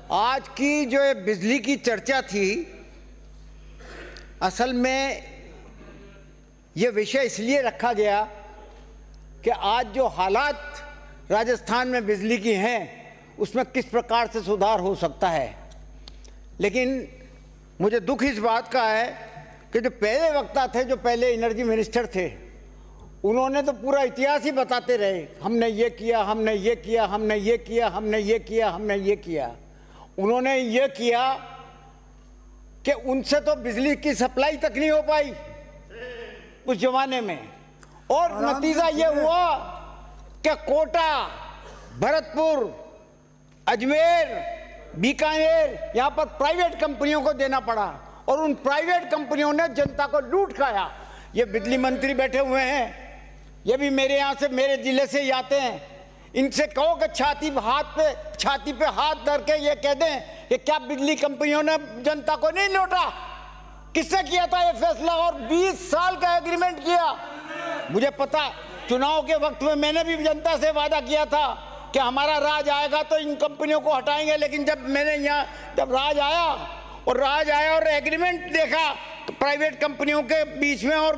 आज की जो ये बिजली की चर्चा थी, असल में ये विषय इसलिए रखा गया कि आज जो हालात राजस्थान में बिजली की हैं उसमें किस प्रकार से सुधार हो सकता है। लेकिन मुझे दुख इस बात का है कि जो पहले वक्ता थे, जो पहले एनर्जी मिनिस्टर थे, उन्होंने तो पूरा इतिहास ही बताते रहे, हमने ये किया, हमने ये किया, हमने ये किया, हमने ये किया, हमने ये किया। उन्होंने ये किया कि उनसे तो बिजली की सप्लाई तक नहीं हो पाई उस जमाने में, और नतीजा ये हुआ कि कोटा, भरतपुर, अजमेर, बीकानेर, यहाँ पर प्राइवेट कंपनियों को देना पड़ा, और उन प्राइवेट कंपनियों ने जनता को लूट खाया। ये बिजली मंत्री बैठे हुए हैं, ये भी मेरे यहाँ से, मेरे जिले से ही आते हैं। इनसे कहो कि छाती पे हाथ धर के ये कह दें कि क्या बिजली कंपनियों ने जनता को नहीं लूटा? किसने किया था ये फैसला? और 20 साल का एग्रीमेंट किया। मुझे पता, चुनाव के वक्त में मैंने भी जनता से वादा किया था कि हमारा राज आएगा तो इन कंपनियों को हटाएंगे। लेकिन जब मैंने यहाँ जब राज आया और एग्रीमेंट देखा प्राइवेट कंपनियों के बीच में और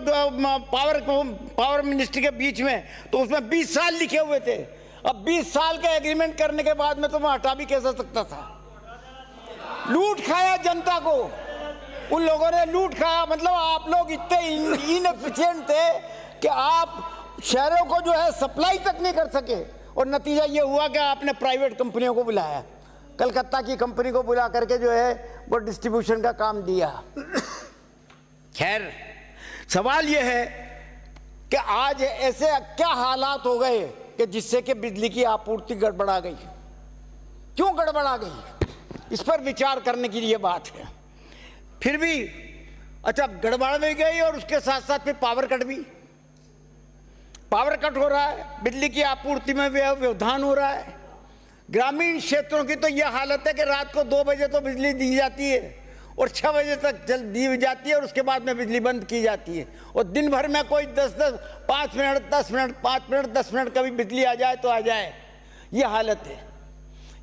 पावर मिनिस्ट्री के बीच में, तो उसमें 20 साल लिखे हुए थे। अब 20 साल का एग्रीमेंट करने के बाद में तो मैं हटा भी कैसे सकता था? लूट खाया जनता को, उन लोगों ने लूट खाया। मतलब आप लोग इतने इनएफिशिएंट थे कि आप शहरों को जो है सप्लाई तक नहीं कर सके, और नतीजा ये हुआ कि आपने प्राइवेट कंपनियों को बुलाया, कलकत्ता की कंपनी को बुला करके जो है वो डिस्ट्रीब्यूशन का काम दिया। खैर, सवाल यह है कि आज ऐसे क्या हालात हो गए कि जिससे कि बिजली की आपूर्ति गड़बड़ा गई। क्यों गड़बड़ा गई, इस पर विचार करने की लिए बात है। फिर भी अच्छा, गड़बड़ भी गई और उसके साथ साथ फिर पावर कट हो रहा है, बिजली की आपूर्ति में व्यवधान हो रहा है। ग्रामीण क्षेत्रों की तो यह हालत है कि रात को 2 बजे तो बिजली दी जाती है और 6 बजे तक दी जाती है, और उसके बाद में बिजली बंद की जाती है। और दिन भर में कोई 5 मिनट 10 मिनट कभी बिजली आ जाए तो आ जाए, ये हालत है।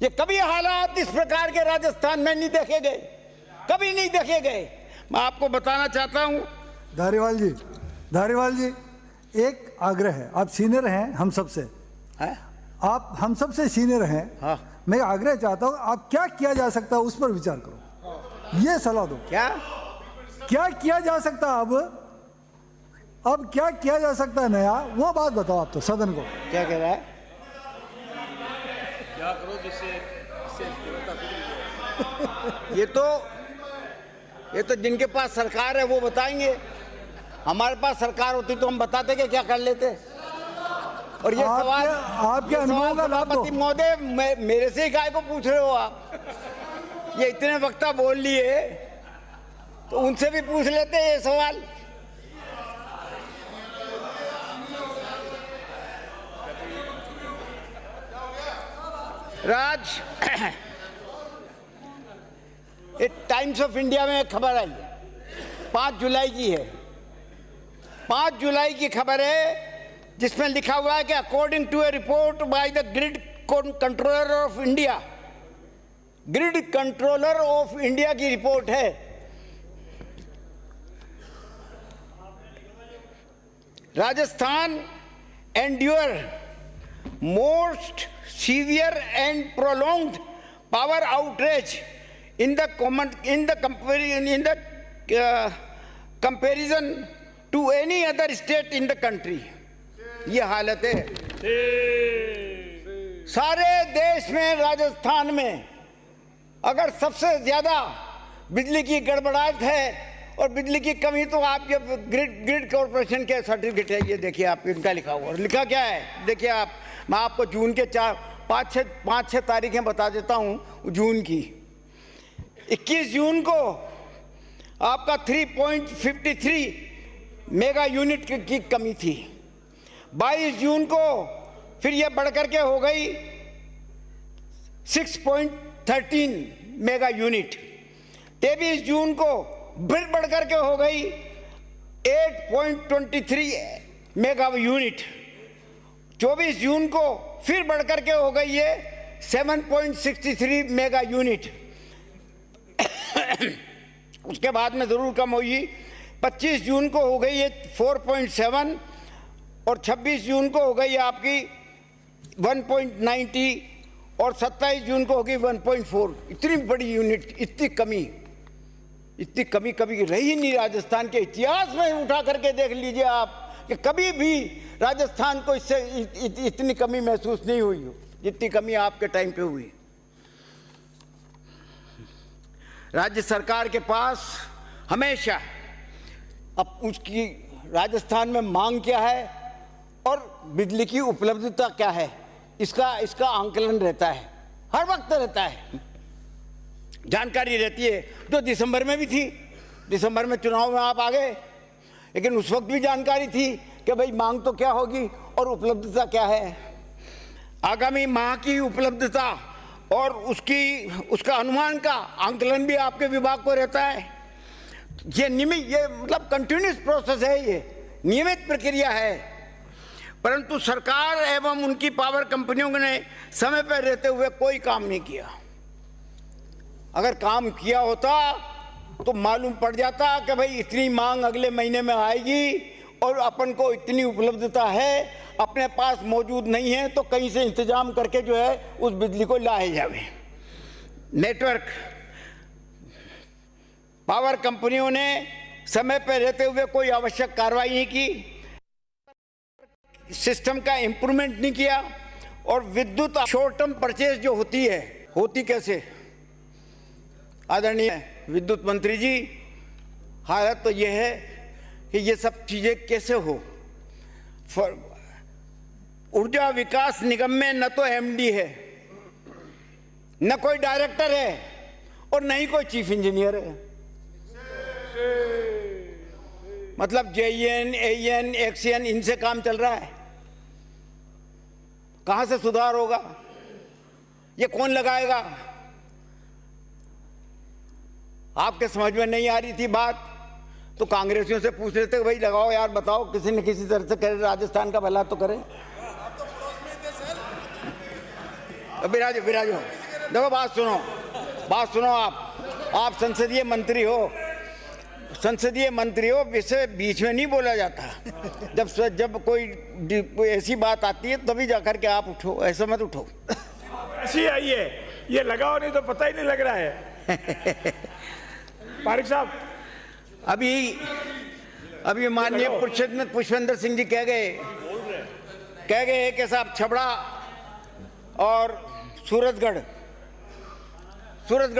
ये कभी हालात इस प्रकार के राजस्थान में नहीं देखे गए, कभी नहीं देखे गए। मैं आपको बताना चाहता हूँ। धारीवाल जी, एक आग्रह है, आप सीनियर हैं हम सबसे, आप हम सबसे सीनियर हैं। हाँ। मैं आग्रह चाहता हूँ, आप क्या किया जा सकता है उस पर विचार करो, ये सलाह दो। क्या किया जा सकता है अब क्या किया जा सकता है नया, वो बात बताओ आप तो सदन को। क्या कह रहा है? क्या करो जिससे ये तो जिनके पास सरकार है वो बताएंगे। हमारे पास सरकार होती तो हम बताते कि क्या कर लेते। और ये सवाल आपके अनुभव का लाभ दो। महोदय, मेरे से ही काय को पूछ रहे हो आप? ये इतने वक्ता बोल लिए तो उनसे भी पूछ लेते ये सवाल। राज, टाइम्स ऑफ इंडिया में एक खबर आई है, 5 जुलाई की है। 5 जुलाई की खबर है जिसमें लिखा हुआ है कि according to a report by the grid controller of India, grid controller of India की रिपोर्ट है, Rajasthan endure most severe and prolonged power outrage in the comparison to any other state in the country। ये हालत है सारे देश में। राजस्थान में अगर सबसे ज्यादा बिजली की गड़बड़ाहट है और बिजली की कमी, तो आप जब ग्रिड कॉर्पोरेशन के सर्टिफिकेट है, ये देखिए आप, इनका लिखा हुआ, और लिखा क्या है देखिए आप। मैं आपको जून के 5-6 तारीखें बता देता हूँ जून की। 21 जून को आपका 3.53 मेगा यूनिट की कमी थी। 22 जून को फिर ये बढ़कर के हो गई 6.13 मेगा यूनिट। 23 जून को फिर बढ़कर के हो गई 8.23 मेगा यूनिट। 24 जून को फिर बढ़कर के हो गई है 7.63 मेगा यूनिट। उसके बाद में ज़रूर कम हुई। 25 जून को हो गई है 4.7 और 26 जून को हो गई आपकी 1.90 और 27 जून को होगी 1.4। इतनी बड़ी यूनिट, इतनी कमी कभी रही ही नहीं राजस्थान के इतिहास में। उठा करके देख लीजिए आप कि कभी भी राजस्थान को इससे इतनी कमी महसूस नहीं हुई हो जितनी कमी आपके टाइम पे हुई। राज्य सरकार के पास हमेशा अब उसकी राजस्थान में मांग क्या है और बिजली की उपलब्धता क्या है, इसका आंकलन रहता है, हर वक्त रहता है, जानकारी रहती है। जो दिसंबर में भी थी, दिसंबर में चुनाव में आप आ गए, लेकिन उस वक्त भी जानकारी थी कि भाई मांग तो क्या होगी और उपलब्धता क्या है। आगामी माह की उपलब्धता और उसका अनुमान का आंकलन भी आपके विभाग को रहता है। ये मतलब कंटिन्यूस प्रोसेस है, ये नियमित प्रक्रिया है। परंतु सरकार एवं उनकी पावर कंपनियों ने समय पर रहते हुए कोई काम नहीं किया। अगर काम किया होता तो मालूम पड़ जाता कि भाई इतनी मांग अगले महीने में आएगी और अपन को इतनी उपलब्धता है, अपने पास मौजूद नहीं है तो कहीं से इंतजाम करके जो है उस बिजली को लाए जावे। नेटवर्क पावर कंपनियों ने समय पर रहते हुए कोई आवश्यक कार्रवाई नहीं की, सिस्टम का इंप्रूवमेंट नहीं किया। और विद्युत शॉर्ट टर्म परचेज जो होती कैसे? आदरणीय विद्युत मंत्री जी, हालत तो यह है कि ये सब चीजें कैसे हो। ऊर्जा विकास निगम में न तो एमडी है, न कोई डायरेक्टर है और न ही कोई चीफ इंजीनियर है। मतलब जेईएन, एईएन, एक्सीएन, इनसे काम चल रहा है। कहां से सुधार होगा? ये कौन लगाएगा? आपके समझ में नहीं आ रही थी बात तो कांग्रेसियों से पूछ लेते भाई लगाओ यार, बताओ किसी न किसी तरह से करे, राजस्थान का भला तो करे। विराजो देखो, बात सुनो। आप संसदीय मंत्री हो, विषय बीच में नहीं बोला जाता। जब कोई ऐसी बात आती है तभी जाकर के आप उठो, ऐसा मत उठो। ऐसी आई है, ये लगाओ नहीं तो पता ही नहीं लग रहा है। पारिक साहब, अभी माननीय पुष्पेंद्र सिंह जी कह गए कि साहब छबड़ा और सूरजगढ़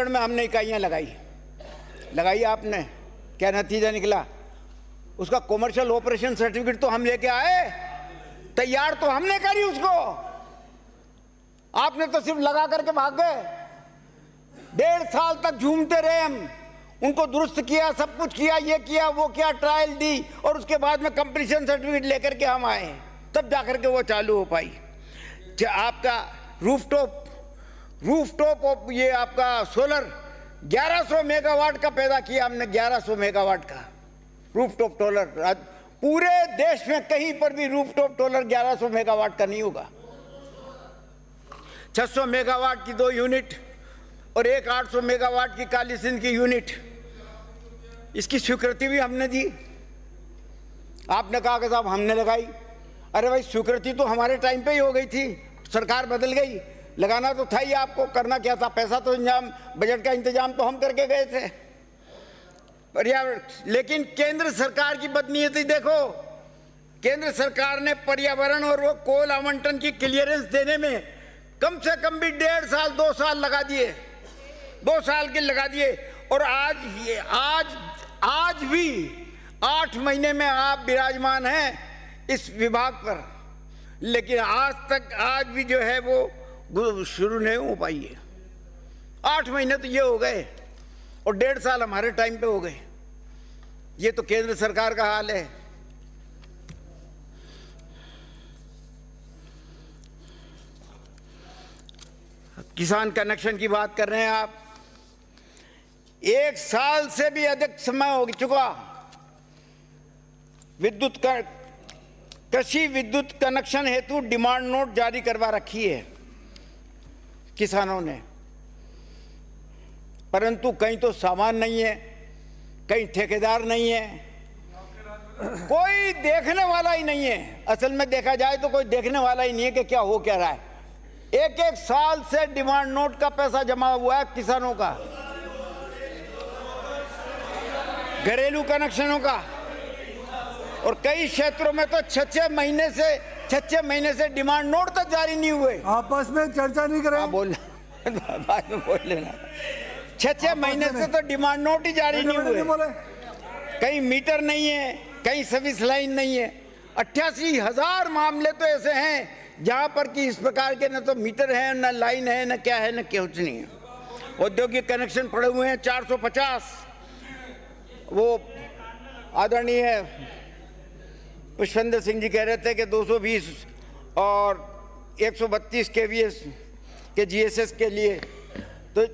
में हमने इकाइयां लगाई आपने, क्या नतीजा निकला? उसका कॉमर्शियल ऑपरेशन सर्टिफिकेट तो हम लेके आए, तैयार तो हमने करी उसको, आपने तो सिर्फ लगा करके भाग गए। 1.5 साल तक झूमते रहे हम, उनको दुरुस्त किया, सब कुछ किया, ये किया वो किया, ट्रायल दी और उसके बाद में कंप्लीशन सर्टिफिकेट लेकर के हम आए, तब जाकर के वो चालू हो पाई। आपका रूफटॉप ये आपका सोलर 1100 मेगावाट का पैदा किया हमने, 1100 मेगावाट का रूफटॉप सोलर। पूरे देश में कहीं पर भी रूफटॉप सोलर 1100 मेगावाट का नहीं होगा। 600 मेगावाट की 2 यूनिट और एक 800 मेगावाट की काली सिंध की यूनिट, इसकी स्वीकृति भी हमने दी। आपने कहा कि साहब हमने लगाई। अरे भाई, स्वीकृति तो हमारे टाइम पे ही हो गई थी, सरकार बदल गई, लगाना तो था ही आपको। करना क्या था? पैसा तो बजट का इंतजाम तो हम करके गए थे। पर्यावरण, लेकिन केंद्र सरकार की बदनीयती देखो। केंद्र सरकार ने पर्यावरण और वो कोल आवंटन की क्लियरेंस देने में कम से कम भी 1.5 साल 2 साल लगा दिए, 2 साल के लगा दिए। और आज भी 8 महीने में आप विराजमान हैं इस विभाग पर, लेकिन आज भी जो है वो शुरू नहीं हो पाई है। 8 महीने तो ये हो गए और 1.5 साल हमारे टाइम पे हो गए। ये तो केंद्र सरकार का हाल है। किसान कनेक्शन की बात कर रहे हैं आप। 1 साल से भी अधिक समय हो चुका कृषि विद्युत कनेक्शन हेतु डिमांड नोट जारी करवा रखी है। किसानों ने, परंतु कहीं तो सामान नहीं है, कहीं ठेकेदार नहीं है, कोई देखने वाला ही नहीं है। असल में देखा जाए तो कोई देखने वाला ही नहीं है कि क्या हो क्या रहा है। एक एक साल से डिमांड नोट का पैसा जमा हुआ है किसानों का, घरेलू कनेक्शनों का, और कई क्षेत्रों में तो 6-6 महीने से डिमांड नोट तक जारी नहीं हुए। आपस में चर्चा नहीं करें। बोल बाद में बोल लेना। 6-6 महीने से तो डिमांड नोट ही जारी नहीं हुए। कहीं मीटर नहीं है, कहीं सर्विस लाइन नहीं है। 88,000 मामले तो ऐसे हैं जहां पर कि इस प्रकार के न तो मीटर है, न लाइन है, न क्या है, न कुछ नहीं है। औद्योगिक कनेक्शन पड़े हुए हैं 450। वो आदरणीय पुष्पेंद्र सिंह जी कह रहे थे कि 220 और 132 kVA के GSS के लिए, तो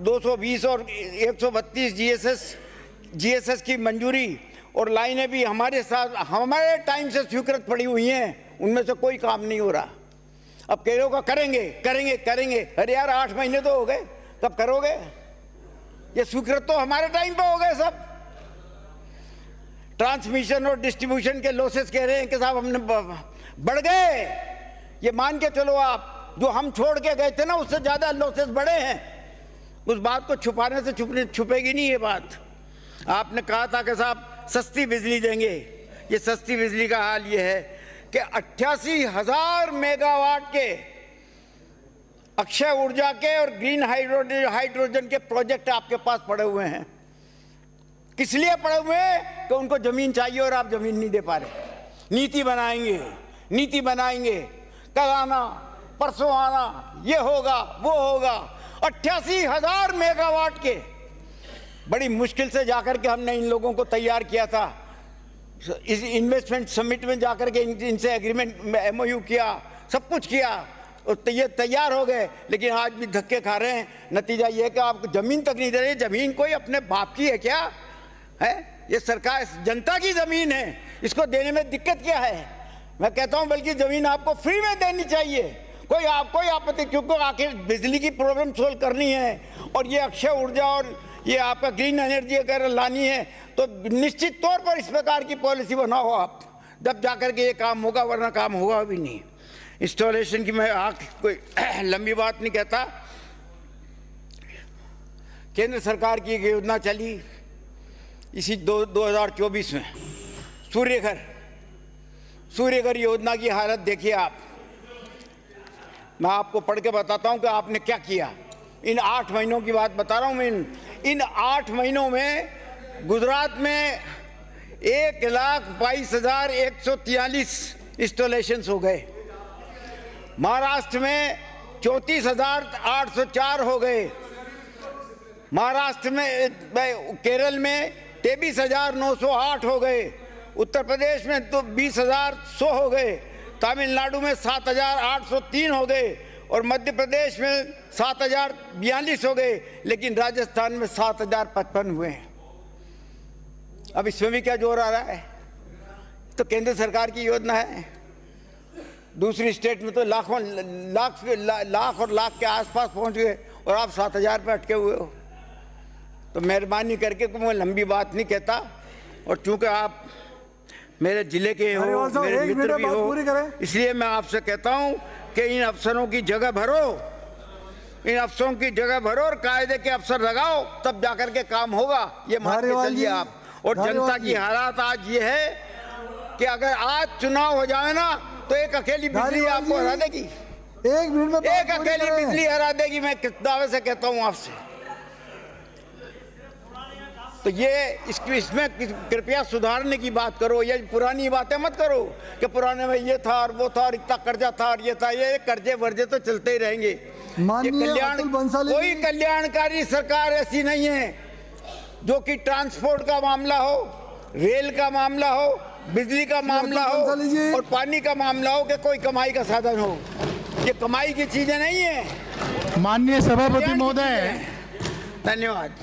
220 और 132 GSS की मंजूरी और लाइनें भी हमारे हमारे टाइम से स्वीकृत पड़ी हुई हैं, उनमें से कोई काम नहीं हो रहा। अब कह रहे हो करेंगे। अरे यार 8 महीने तो हो गए, कब करोगे? ये स्वीकृत तो हमारे टाइम पे हो गए सब। ट्रांसमिशन और डिस्ट्रीब्यूशन के लॉसेस कह रहे हैं कि साहब हमने बढ़ गए। ये मान के चलो आप, जो हम छोड़ के गए थे ना उससे ज्यादा लॉसेस बढ़े हैं। उस बात को छुपाने से छुपेगी नहीं ये बात। आपने कहा था कि साहब सस्ती बिजली देंगे। ये सस्ती बिजली का हाल ये है कि 88,000 मेगावाट के अक्षय ऊर्जा के और ग्रीन हाइड्रोजन के प्रोजेक्ट आपके पास पड़े हुए हैं। किस लिए पड़े हुए हैं? कि उनको जमीन चाहिए और आप जमीन नहीं दे पा रहे। नीति बनाएंगे, कल आना परसों आना, ये होगा वो होगा। 88,000 मेगावाट के बड़ी मुश्किल से जाकर के हमने इन लोगों को तैयार किया था। इस इन्वेस्टमेंट समिट में जाकर के इनसे एग्रीमेंट MOU किया, सब कुछ किया और ये तैयार हो गए, लेकिन आज भी धक्के खा रहे हैं। नतीजा ये है कि आप जमीन तक नहीं दे रहे। जमीन कोई अपने बाप की है क्या है? ये सरकार जनता की जमीन है, इसको देने में दिक्कत क्या है? मैं कहता हूं बल्कि जमीन आपको फ्री में देनी चाहिए। कोई आपत्ति, क्योंकि आखिर बिजली की प्रॉब्लम सोल्व करनी है और ये अक्षय ऊर्जा और ये आपका ग्रीन एनर्जी अगर लानी है तो निश्चित तौर पर इस प्रकार की पॉलिसी बनाओ आप, जब जाकर के ये काम होगा, वरना काम होगा भी नहीं। इंस्टॉलेशन की मैं कोई लंबी बात नहीं कहता। केंद्र सरकार की एक योजना चली इसी 2024 में, सूर्यघर योजना की हालत देखिए आप। मैं आपको पढ़ के बताता हूं कि आपने क्या किया। इन 8 महीनों की बात बता रहा हूं मैं। इन 8 महीनों में गुजरात में 1,22,143 इंस्टॉलेशंस हो गए। महाराष्ट्र में 34,804 हो गए। महाराष्ट्र में, केरल में 23,908 हो गए। उत्तर प्रदेश में तो 20,100 हो गए। तमिलनाडु में 7,803 हो गए और मध्य प्रदेश में 7,042 हो गए, लेकिन राजस्थान में 7,055 हुए हैं। अब इसमें भी क्या जोर आ रहा है? तो केंद्र सरकार की योजना है। दूसरी स्टेट में तो लाख और लाख के आसपास पहुंच गए और आप 7,000 पे अटके हुए हो। तो मेहरबानी करके मैं लंबी बात नहीं कहता, और चूंकि आप मेरे जिले के हो, मेरे मित्र भी हो, इसलिए मैं आपसे कहता हूं कि इन अफसरों की जगह भरो और कायदे के अफसर लगाओ, तब जाकर के काम होगा। ये मान के चलिए आप। और जनता की हालात आज ये है कि अगर आज चुनाव हो जाए ना तो एक अकेली बिजली आपको हरा देगी। एक मिनट में एक अकेली बिजली हरा देगी, मैं दावे से कहता हूं आपसे। तो ये इसमें कृपया सुधारने की बात करो। ये पुरानी बातें मत करो कि पुराने में ये था और वो था और इतना कर्जा था और ये था। ये कर्जे वर्जे तो चलते ही रहेंगे। कोई कल्याणकारी सरकार ऐसी नहीं है जो कि ट्रांसपोर्ट का मामला हो, रेल का मामला हो, बिजली का मामला हो और पानी का मामला हो कि कोई कमाई का साधन हो। ये कमाई की चीजें नहीं है। माननीय सभापति महोदय, धन्यवाद।